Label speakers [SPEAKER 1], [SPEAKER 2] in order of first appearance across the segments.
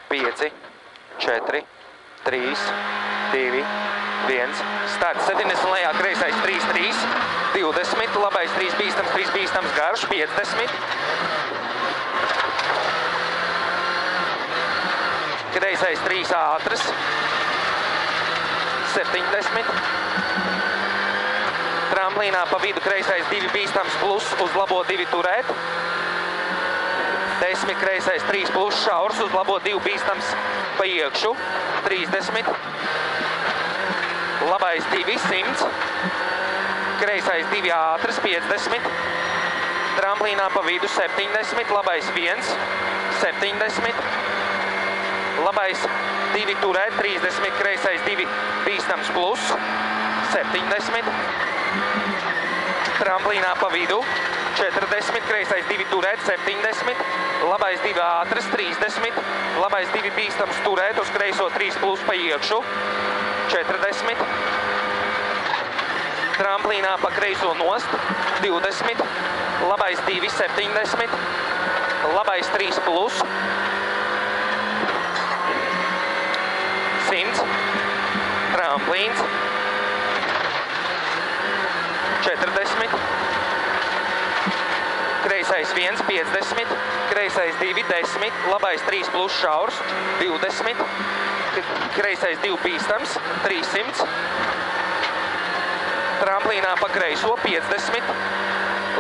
[SPEAKER 1] 5, 4, 3, 2, 1. Starts 70 lejā, kreisais 3, 3, 20, labais 3 bīstams, garš, 50. Kreisais 3 ātrs, 70. Tramplīnā pa vidu kreisais 2 bīstams plus, uz labo 2 turēt. 10, kreisais 3 plus šaurs, uz labo 2 bīstams pa iekšu, 30. Labais 2, 100. Kreisais 2 ātrs, 50. Tramplīnā pa vidu 70, labais 1, 70. Labais 2 turēt, 30, kreisais 2 bīstams plus, 70. Tramplīnā pa vidu 40, kreisais 2 turēt, 70. Labais 2 ātrs, 30. Labais 2 bīstams turēt, uz kreiso 3 plus pa iekšu, 40. Tramplīnā pa kreiso nost, 20. Labais 2, 70. Labais 3 plus, 100. Tramplīns, 40. Kreisais 1, 50. Kreisais 2, 10. Labais 3 plus šaurs, 20. Kreisais 2 bīstams, 300. Tramplīnā pa kreiso 50.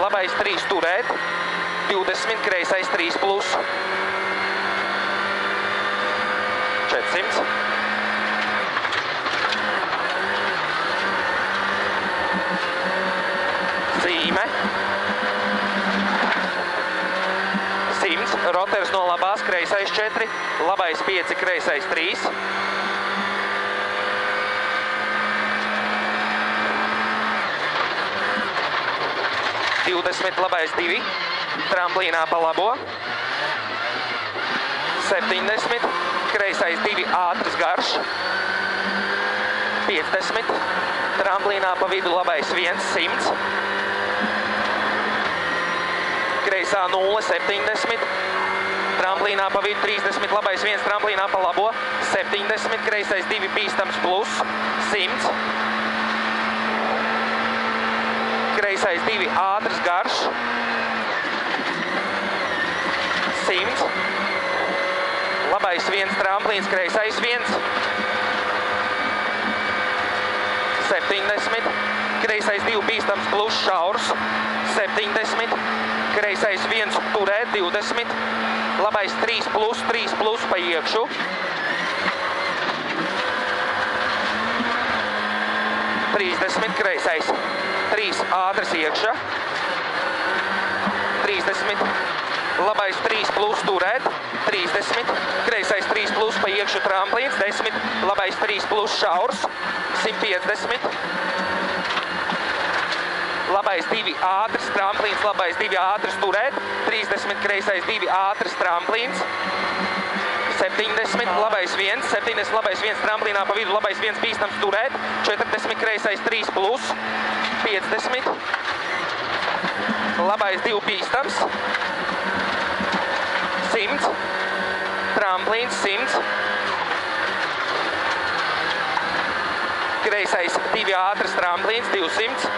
[SPEAKER 1] Labais 3 turēt, 20. Kreisais 3 plus, 400. Zīme. 100. Roters no labās, kreisais 4. Labais 5, kreisais 3. Labais 2, tramplīnā pa labo, 70, kreisais 2 ātrs garš, 50, tramplīnā pa vidu labais 1, 100, kreisā 0, 70, tramplīnā pa vidu 30, labais 1, tramplīnā pa labo, 70, kreisais 2 bīstams plus, 100, kreisais 2 ātrs garš, 100. Labais 1 tramplīns, kreisais 1. 70. Kreisais 2 bīstams plus šaurs, 70. Kreisais 1 turēt, 20. Labais 3 plus pa iekšu. 30. Kreisais 3 ātrs iekša, 30, labais 3 plus turēt, 30, kreisais 3 plus pa iekšu tramplīns, 10, labais 3 plus šaurs, 150, labais 2 ātrs tramplīns, labais 2 ātrs turēt, 30, kreisais 2 ātrs tramplīns, 70, labais 1, 70, labais 1 tramplīnā pa vidu, labais 1 bīstams turēt, 40, kreisais 3 plus, 50, labais 2 bīstams, 100, tramplīns 100, kreisais 2 ātrs tramplīns 200,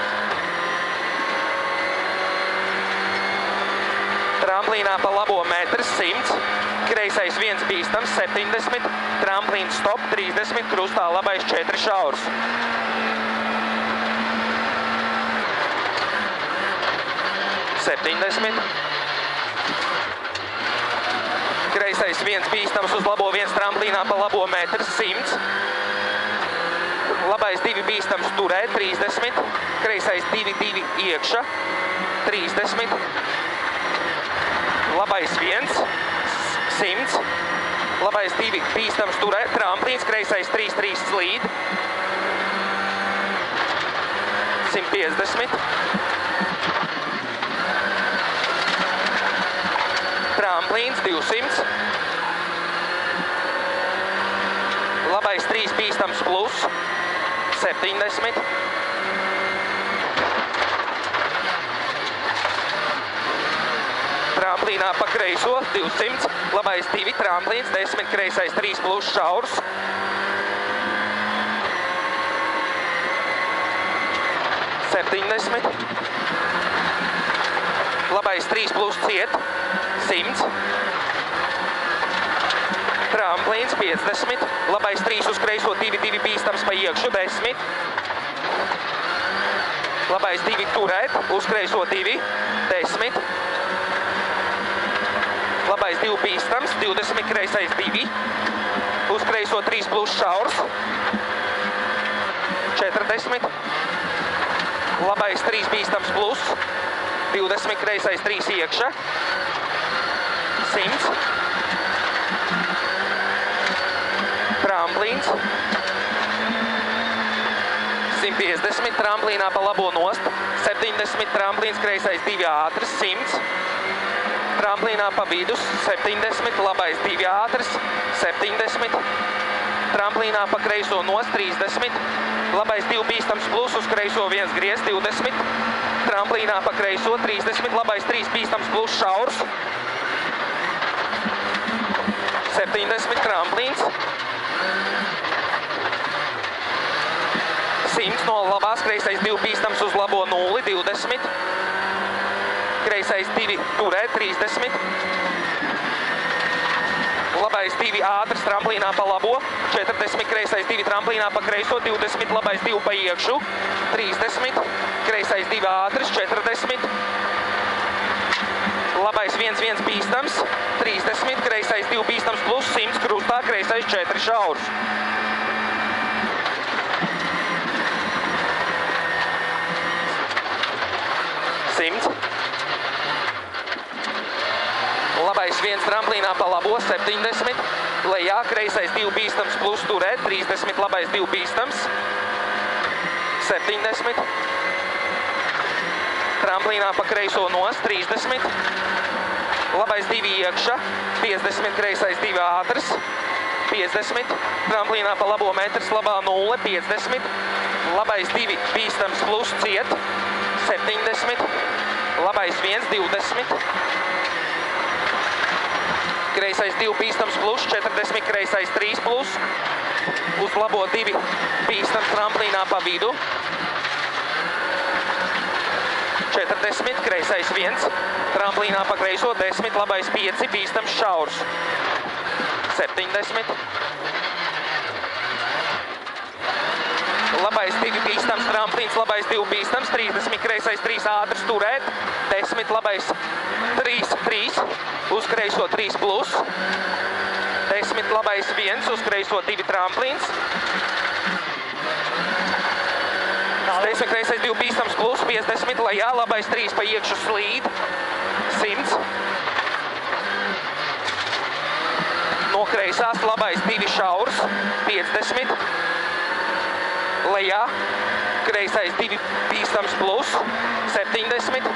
[SPEAKER 1] tramplīnā pa labo metrs 100, kreisais 1 bīstams 70, tramplīns stop 30, krustā labais 4 šaurs. Kreisais 1 bīstams uz labo 1 tramplīnā pa labo metrs 100. Labais 2 bīstams turēt 30. Kreisais 2 iekša 30. Labais 1 100. Labais 2 bīstams turēt tramplīns. Kreisais 3 slīd 150. Tramplīns 200. Labais 3 bīstams plus 70. tramplīnā pa kreiso 200, labais 2, tramplīns, 10, kreisais 3 plus šaurs. 70, labais 3 plus ciet, 100, tramplīns 50, labais 3 uz kreiso 2, 2 bīstams pa iekšu 10, labais 2 turēt, uz kreiso 2, 10, labais 2 bīstams, 20, kreisais 2, uz kreiso 3 plus šaurs, 40, labais 3 bīstams plus, 20, kreisais 3 iekša, 100, tramplīns, 150, tramplīnā pa labo nost, 70, tramplīns, kreisais 2 ātrs, 100, tramplīnā pa vidus, 70, labais 2 ātrs, 70, tramplīnā pa kreiso nost, 30, labais 2 bīstams plus, uz kreiso 1 griez, 20, tramplīnā pa kreiso, 30, labais 3 bīstams plus, šaurs, 70, tramplīns, 100 no labās, kreisais 2 bīstams uz labo 0, 20, kreisais 2 turē, 30, labais 2 ātrs, tramplīnā pa labo, 40, kreisais 2 tramplīnā pa kreiso, 20, labais 2 pa iekšu, 30, kreisais 2 ātrs, 40, labais 1 bīstams, 30, kreisais 2 bīstams plus, 100 krustā, kreisais 4 šaurs. 100. Labais 1 tramplīnā pa labo 70. Lejā kreisais 2 bīstams plus turēt 30. Labais 2 bīstams 70. Tramplīnā pa kreiso nost 30. Labais 2 iekša 50. Kreisais 2 ātrs 50. Tramplīnā pa labo metrs labā 0 50. Labais 2 bīstams plus ciet 70. Labais 1 20. Kreisais 2 bīstams plus 40. Kreisais 3 plus. Uz labo 2 bīstams tramplīnā pa vidu. 40. Kreisais 1. Tramplīnā pa kreiso 10. Labais 5 bīstams šaurs. 70. Labais 2 bīstams tramplīns, labais 2 bīstams, 30, kreisais 3 ātrs turēt, 10, labais 3, uz kreiso 3 plus, 10, labais 1, uz kreiso 2 tramplīns, 10, kreisais 2 bīstams plus, 50, lejā, labais 3 pa iekšu slīd, 100, no kreisās, labais 2 šaurs, 50, lejā, kreisais 2 bīstams plus, 70,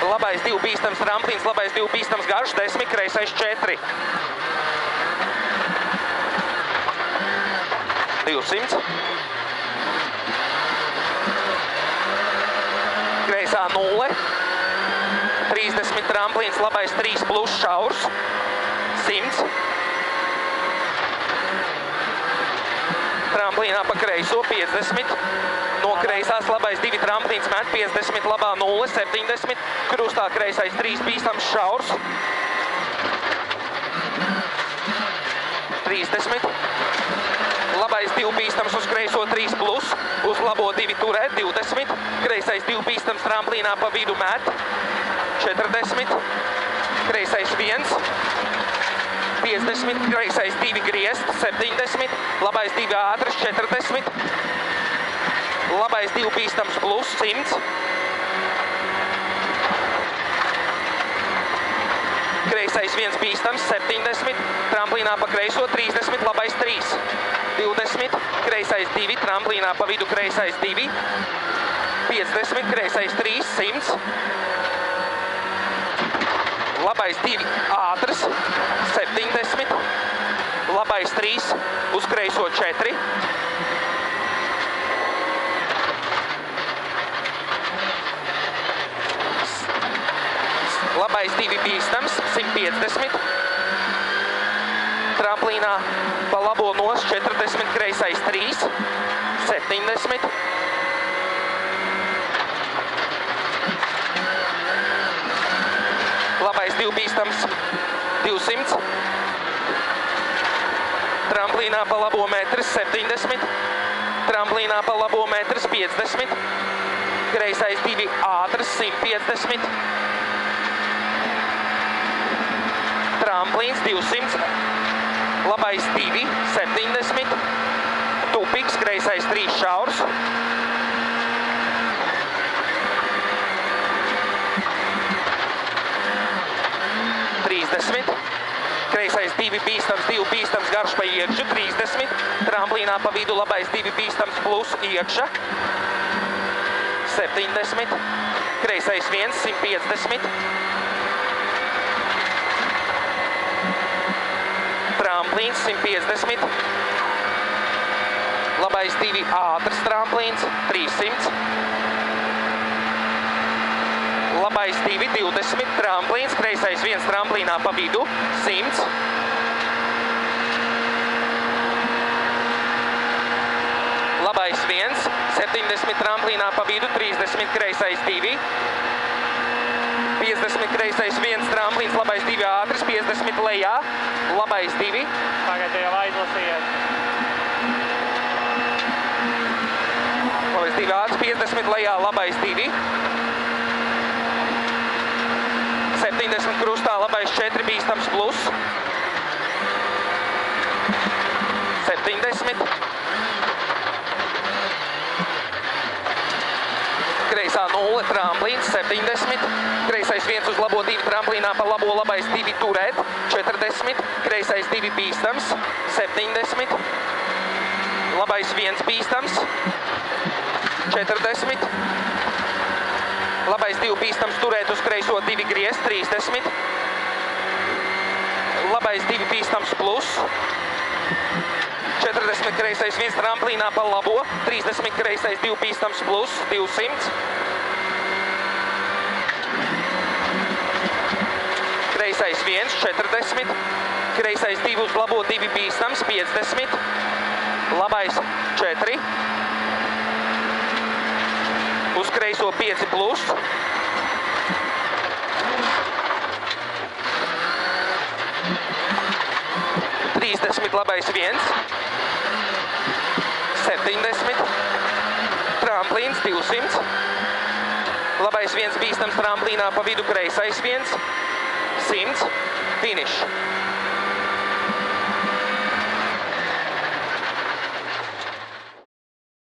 [SPEAKER 1] labais 2 bīstams tramplīns, labais 2 bīstams garš, 10, kreisais 4. 200. Kreisā 0, 30 tramplīns, labais 3 plus šaurs, 100. Tramplīnā pa kreiso 50, no kreisās labais 2 tramplīns met 50, labā 0, 70, krustā kreisais 3 bīstams šaurs, 30, labais 2 bīstams uz kreiso 3 plus, uz labo 2 turēt 20, kreisais 2 bīstams tramplīnā pa vidu met, 40, kreisais 1, 50, kreisais 2 griezt, 70, labais 2 ātrs, 40, labais 2 bīstams plus, 100, kreisais 1 bīstams, 70, tramplīnā pa kreiso, 30, labais 3, 20, kreisais 2, tramplīnā pa vidu kreisais 2, 50, kreisais 3, 100, labais 2 ātrs, 70, labais 3, uz kreiso 4, Labais 2 bīstams, 150. Tramplīnā pa labo nos 40, kreisais 3, 70. Labais 2 bīstams, 200. Tramplīnā pa labo metrs 70. Tramplīnā pa labo metrs 50. Kreisais 2 ātrs 150. Tramplīns 200. Labais 2, 70. Tupiks, kreisais 3 šaurs. Kreisais 2 bīstams, 2 bīstams garš pa iekšu, 30. Tramplīnā pa vidu labais 2 bīstams plus iekša, 70. Kreisais 1, 150. Tramplīns 150. Labais 2 ātrs tramplīns 300. Labais 2, 20. Tramplīns, kreisais 1 tramplīnā pa vidu 100. Labais 1, 70 tramplīnā pa vidu 30. Kreisais 2. 50 kreisais 1 tramplīns, labais 2 ātrs, 50 lejā, labais 2.
[SPEAKER 2] Tagad jau aizlasiet.
[SPEAKER 1] Labais 2 ātrs, 50 lejā, labais 2. 70 krustā, labais 4 bīstams plus. 70. Kreisā 0, tramplīns 70. Kreisais 1 uz labo 2 tramplīnā pa labo, labais 2 turēt 40. Kreisais 2 bīstams 70. Labais 1 bīstams 40. Labais 2 bīstams turēt uz kreiso 2 griez 30. Labais 2 bīstams plus. 40 kreisais 1 tramplīnā pa labo, 30 kreisais 2 bīstams plus 200. Kreisais 1, 40. Kreisais 2 uz labo 2 bīstams 50. Labais 4. Uz kreiso 5 plus. Labais 1. 70. Tramplīns 200. Labais 1 bīstams tramplīnā pa vidu kreisais 1. 100. Finish.